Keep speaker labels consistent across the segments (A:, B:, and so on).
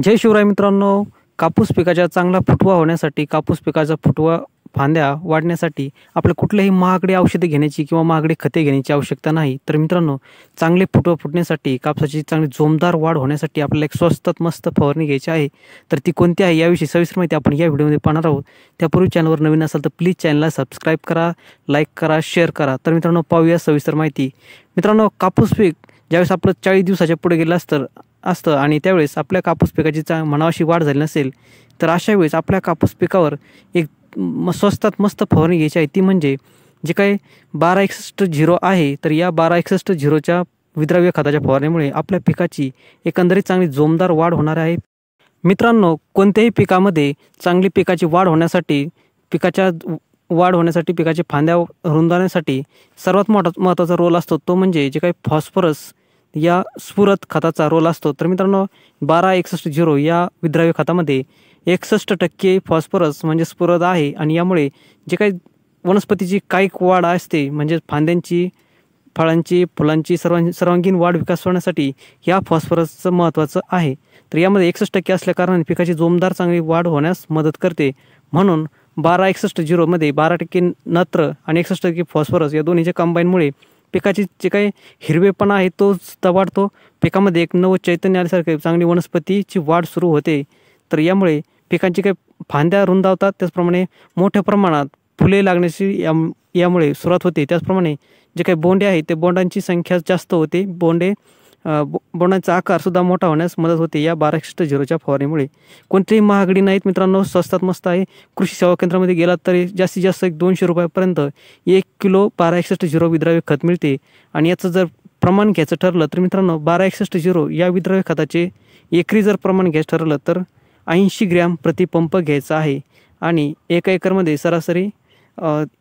A: जय शिवराय मित्रांनो, कापूस पिकाचा चांगला फुटवा होण्यासाठी, कापूस पिकाचा फुटवा फांद्या वाढण्यासाठी आपल्याला कुठलेही महागडे औषधे घेण्याची किंवा महागडे खते घेण्याची आवश्यकता नाही। तर मित्रांनो, चांगले फुटवा फुटण्यासाठी, कापसाची चांगली जोमदार वाढ होण्यासाठी आपल्याला एक स्वस्तात मस्त फवारणी घ्यायची आहे। तर ती कोणती आहे याविषयी सविस्तर माहिती आपण या व्हिडिओमध्ये पाहणार आहोत। त्यापूर्वी चॅनलवर नवीन असाल तर प्लीज चॅनलला सबस्क्राईब करा, लाईक करा, शेअर करा। तर मित्रांनो, पाहूया सविस्तर माहिती। मित्रांनो, कापूस पीक ज्यावेळेस आपलं 40 दिवसाच्या पुढे गेलं असतं आणि त्यावेळेस आपल्या कापूस पिकाची म्हणावीशी वाढ झाली नसेल, तर अशा वेळेस आपल्या कापूस पिकावर एक स्वस्तात मस्त फवारणी घ्यायची आहे। ती म्हणजे जे काही 1261 आहे, तर या 1261 विद्राव्य खताच्या फवारणीमुळे आपल्या पिकाची एकंदरीत चांगली जोमदार वाढ होणार आहे। मित्रांनो, कोणत्याही पिकामध्ये चांगली पिकाची वाढ होण्यासाठी, पिकाची फांद्या रुंदावण्यासाठी सर्वात महत्त्वाचा रोल असतो तो म्हणजे जे काही फॉस्फरस या स्फुरद खताचा रोल असतो। तर मित्रांनो, 1261 या विद्राव्य खतामध्ये 61% फॉस्फरस म्हणजे स्फुरद आहे आणि यामुळे जे काही वनस्पतीची कायिक वाढ असते, म्हणजे फांद्यांची, फळांची, फुलांची सर्वांगीण वाढ विकास होण्यासाठी या फॉस्फरसचं महत्त्वाचं आहे। तर यामध्ये 61% असल्याकारणाने पिकाची जोमदार चांगली वाढ होण्यास मदत करते। म्हणून 1261 मध्ये 12% नत्र आणि 61% फॉस्फरस या दोन्हीच्या कंबाईनमुळे पिकाची जे काही हिरवेपणा आहे तो वाढतो। पिकामध्ये एक नवं चैतन्य आल्यासारखे चांगली वनस्पतीची वाढ सुरू होते। तर यामुळे पिकांची काही फांद्या रुंदावतात, त्याचप्रमाणे मोठ्या प्रमाणात फुले लागण्याची यामुळे सुरुवात होते। त्याचप्रमाणे जे काही बोंडे आहेत ते बोंडांची संख्या जास्त होते। बोंडांचा आकारसुद्धा मोठा होण्यास मदत होते या 1261 फवारणीमुळे। कोणतीही महागडी नाहीत मित्रांनो, स्वस्तात मस्त आहे। कृषी सेवा केंद्रामध्ये गेलात तरी जास्तीत जास्त 200 रुपयापर्यंत 1 किलो 1261 विद्राव्य खत मिळते। आणि याचं जर प्रमाण घ्यायचं ठरलं तर मित्रांनो, 1261 या विद्राव्य खताचे एकरी जर प्रमाण घ्यायचं ठरलं तर 80 ग्रॅम प्रति पंप घ्यायचा आहे। आणि 1 एकरमध्ये सरासरी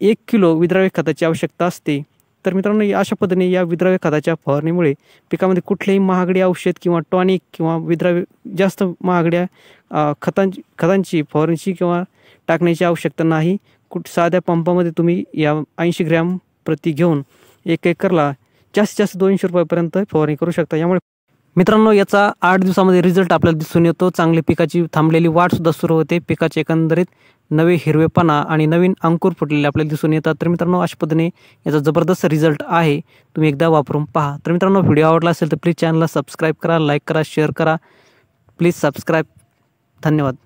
A: 1 किलो विद्राव्य खताची आवश्यकता असते। तर मित्रांनो, अशा पद्धतीने या विद्राव्य खताच्या फवारणीमुळे पिकामध्ये कुठलेही महागडी औषध किंवा टॉनिक किंवा जास्त महागड्या खतांची फवारणीची किंवा टाकण्याची आवश्यकता नाही। साध्या पंपामध्ये तुम्ही या 80 ग्रॅम प्रति घेऊन 1 एकरला जास्तीत जास्त 200 रुपयापर्यंत फवारणी करू शकता। यामुळे मित्रांनो, याचा 8 दिवसामध्ये रिझल्ट आपल्याला दिसून येतो। चांगली पिकाची थांबलेली वाढ सुद्धा सुरू होते। पिकाचे एकंदरीत नवे हिरवेपणा आणि नवीन अंकुर फुटलेले आपल्याला दिसून येतात। तर मित्रांनो, अशा पद्धतीने याचा जबरदस्त रिझल्ट आहे। तुम्ही एकदा वापरून पहा। तर मित्रांनो, व्हिडिओ आवडला असेल तर प्लीज चॅनलला सबस्क्राईब करा, लाईक करा, शेअर करा। Please subscribe. धन्यवाद।